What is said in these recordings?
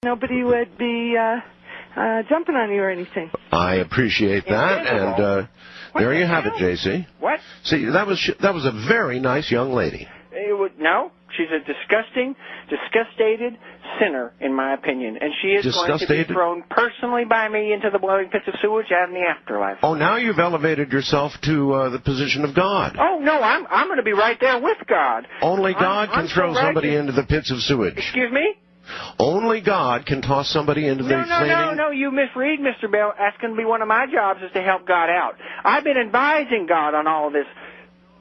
nobody would be jumping on you or anything. I appreciate that, and there you have it, J.C. What? See, that was a very nice young lady. No, she's a disgustated sinner, in my opinion, and she is going to be thrown personally by me into the blowing pits of sewage and in the afterlife. Oh, now you've elevated yourself to the position of God. Oh no, I'm going to be right there with God. Only God can throw somebody into the pits of sewage. Excuse me? Only God can toss somebody into the flaming... No, you misread, Mr. Bell. That's going to be one of my jobs, is to help God out. I've been advising God on all of this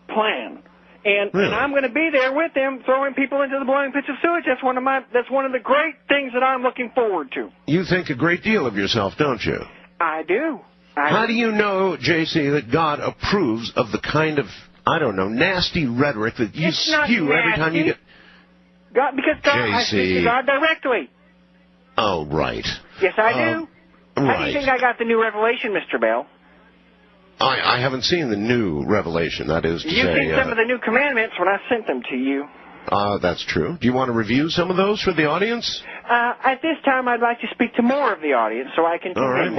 plan. And I'm going to be there with him, throwing people into the blowing pits of sewage. That's one of the great things that I'm looking forward to. You think a great deal of yourself, don't you? I do. How do you know, J.C., that God approves of the kind of, I don't know, nasty rhetoric that you spew every time you get... God, because I speak to God directly. Oh, right. Yes, I do. How do you think I got the new revelation, Mr. Bell? I haven't seen the new revelation, that is to say... You've seen some of the new commandments when I sent them to you. That's true. Do you want to review some of those for the audience? At this time, I'd like to speak to more of the audience so I can... All right.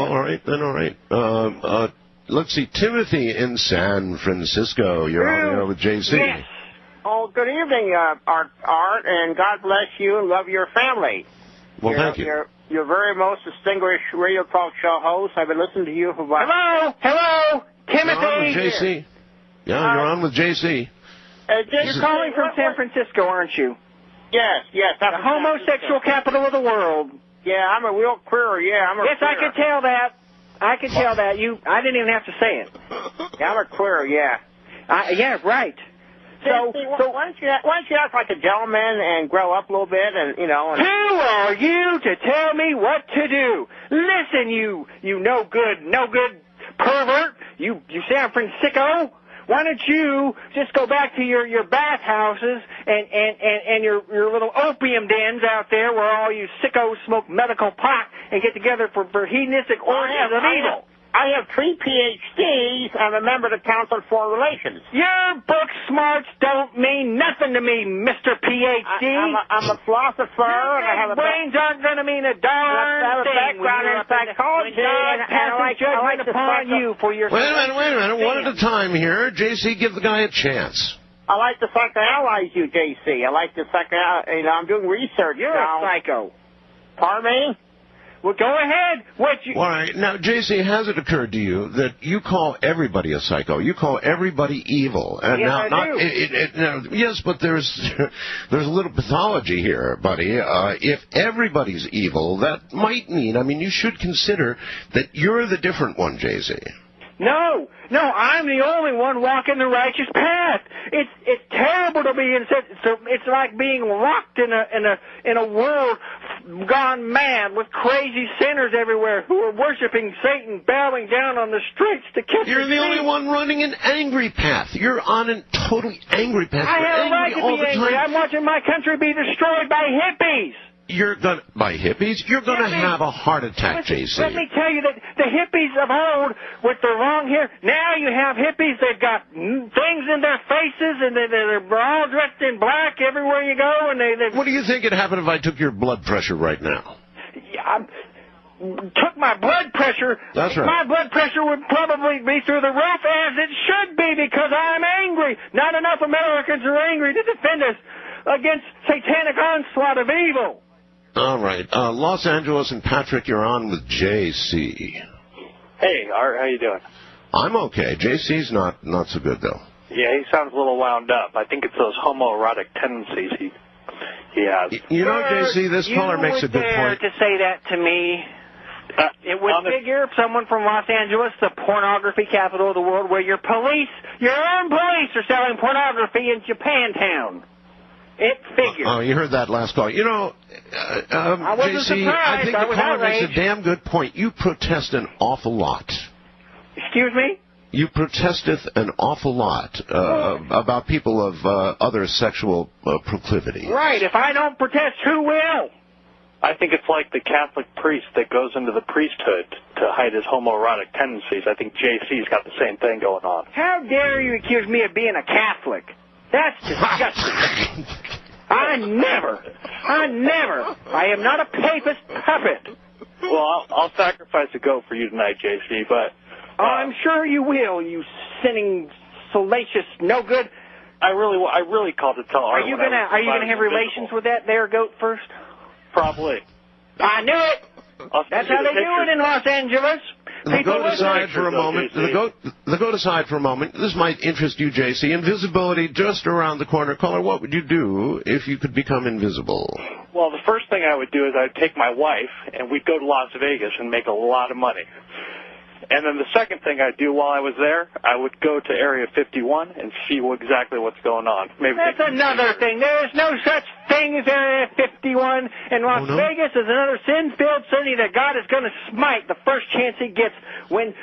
Let's see. Timothy in San Francisco. You're on the air with J.C. Yes. Oh, good evening, Art, and God bless you and love your family. Well, thank you. You're very most distinguished radio talk show host. I've been listening to you for about... Hello, Timothy. You're on with J.C. Yeah, you're on with J.C. You're calling from San Francisco, aren't you? Yes. The homosexual capital of the world. Yeah, I'm a real queer. Yeah, I'm a Yes, queer. I could tell that. I didn't even have to say it. Yeah, I'm a queer, yeah. Yeah, right. So why don't you act like a gentleman and grow up a little bit, and you know? Who are you to tell me what to do? Listen, you no good pervert. You San Francisco. Why don't you just go back to your bathhouses and your little opium dens out there where all you sickos smoke medical pot and get together for hedonistic orgies of evil? I have 3 PhDs and a member of the Council of Foreign Relations. Your book smarts don't mean nothing to me, Mr. PhD. I'm a philosopher, and I have a brains aren't going to mean a darn thing. Background in psychology, and I like upon you for your... Wait a minute. One at a time here. J.C., give the guy a chance. I like to psychoanalyze you, J.C. I like to psychoanalyze... I'm doing research You're now. a psycho. Pardon me? Well, go ahead. All right. Now, J.C., has it occurred to you that you call everybody a psycho? You call everybody evil. And yes, I do. Yes, but there's a little pathology here, buddy. If everybody's evil, that might mean, you should consider that you're the different one, J.C. No, I'm the only one walking the righteous path. It's terrible to be in such. It's like being rocked in a world gone mad with crazy sinners everywhere who are worshiping Satan, bowing down on the streets to kiss. You're the only one running an angry path. You're on a totally angry path. I have a right to be angry. I'm watching my country be destroyed by hippies. By hippies? You're going to have a heart attack, J.C. Let me tell you that the hippies of old with the long hair, now you have hippies, they've got things in their faces, and they're all dressed in black everywhere you go, and they... What do you think would happen if I took your blood pressure right now? Took my blood pressure. That's right. My blood pressure would probably be through the roof, as it should be, because I'm angry. Not enough Americans are angry to defend us against satanic onslaught of evil. All right. Los Angeles and Patrick, you're on with J.C. Hey, Art, how you doing? I'm okay. J.C.'s not so good, though. Yeah, he sounds a little wound up. I think it's those homoerotic tendencies he has. You know, J.C., this caller makes a good point. To say that to me, it would figure someone from Los Angeles, the pornography capital of the world, where your own police are selling pornography in Japantown. It figures. Oh, you heard that last call. You know, J.C., I think the caller makes a damn good point. You protest an awful lot. Excuse me? You protesteth an awful lot about people of other sexual proclivities. Right. If I don't protest, who will? I think it's like the Catholic priest that goes into the priesthood to hide his homoerotic tendencies. I think J.C.'s got the same thing going on. How dare you accuse me of being a Catholic? That's disgusting. I never. I am not a papist puppet. Well, I'll sacrifice a goat for you tonight, JC, but... I'm sure you will, you sinning, salacious, no good. I really called to tell Art. Are you gonna have relations with that there goat first? Probably. I knew it. That's how they do it in Los Angeles. The goat aside for a moment. The goat aside for a moment. This might interest you, JC. Invisibility just around the corner. Caller, what would you do if you could become invisible? Well, the first thing I would do is I'd take my wife and we'd go to Las Vegas and make a lot of money. And then the second thing I'd do while I was there, I would go to Area 51 and see exactly what's going on. Maybe that's another thing. There is no such thing as Area 51, and Las Vegas is another sin-filled city that God is going to smite the first chance he gets when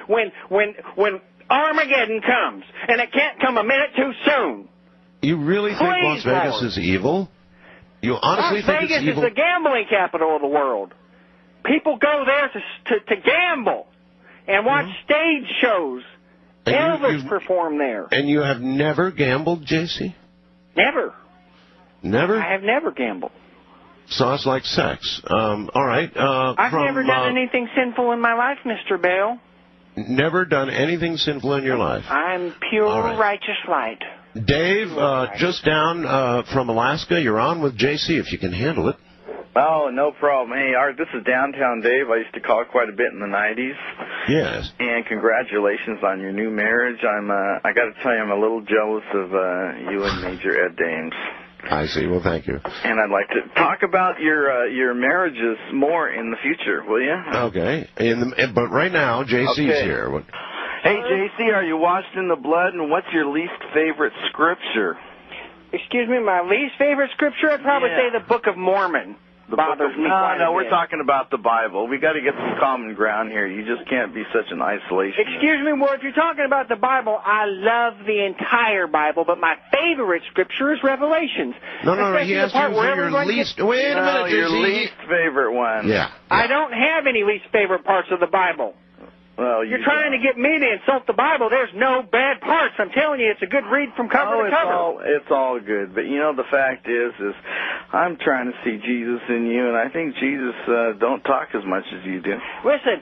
Armageddon comes, and it can't come a minute too soon. You really think Las Vegas is evil? You honestly think it's evil? Las Vegas is the gambling capital of the world. People go there to gamble. And watch stage shows. And Elvis perform there. And you have never gambled, JC? Never. Never? I have never gambled. So it's like sex. All right. I've never done anything sinful in my life, Mr. Bell. Never done anything sinful in your life? I'm pure righteous light. Dave, just down from Alaska, you're on with JC if you can handle it. Oh, no problem. Hey, Art, this is Downtown Dave. I used to call quite a bit in the 90s. Yes. And congratulations on your new marriage. I got to tell you, I'm a little jealous of you and Major Ed Dames. I see. Well, thank you. And I'd like to talk about your marriages more in the future, will you? Okay. But right now, JC's here. Hey, JC, are you washed in the blood, and what's your least favorite scripture? Excuse me, my least favorite scripture? I'd probably say the Book of Mormon. Bothers me quite a bit. We're talking about the Bible. We got to get some common ground here. You just can't be such an isolationist. Excuse me, well, if you're talking about the Bible, I love the entire Bible, but my favorite scripture is Revelations. No, he asked you for your least... Wait a minute, your least favorite one. Yeah. I don't have any least favorite parts of the Bible. Well, you're trying to get me to insult the Bible. There's no bad parts. I'm telling you, it's a good read from cover to cover. It's all good. But, the fact is I'm trying to see Jesus in you, and I think Jesus don't talk as much as you do. Listen,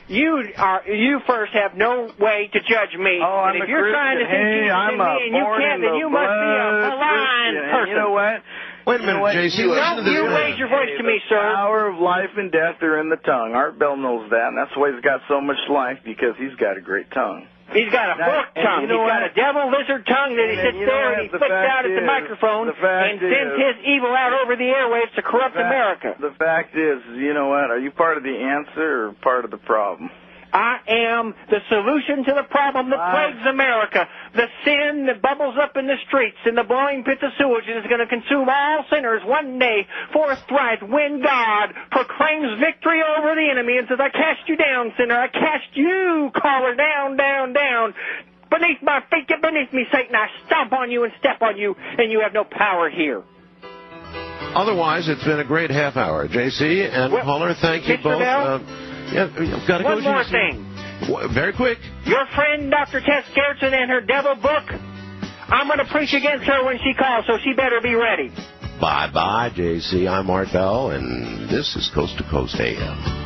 you first have no way to judge me. Oh, I'm and if a you're Christian. trying to see Jesus in me and you can't, then you must be a blind person. You know what? Wait a minute, JC. Don't you raise your voice to me, sir. The power of life and death are in the tongue. Art Bell knows that, and that's why he's got so much life, because he's got a great tongue. He's got a forked tongue. He's got a devil lizard tongue that he sits there and he flicks out at the microphone and sends his evil out over the airwaves to corrupt America. The fact is, you know what? Are you part of the answer or part of the problem? I am the solution to the problem that plagues America. The sin that bubbles up in the streets and the blowing pits of sewage is going to consume all sinners one day, forthright, when God proclaims victory over the enemy and says, I cast you down, sinner. I cast you, caller, down, down, down. Beneath my feet, get beneath me, Satan. I stomp on you and step on you, and you have no power here. Otherwise, it's been a great half hour. JC and caller, thank you both. Got to One more thing. Very quick. Your friend, Dr. Tess Gerritsen, and her devil book, I'm going to preach against her when she calls, so she better be ready. Bye-bye, JC. I'm Art Bell, and this is Coast to Coast AM.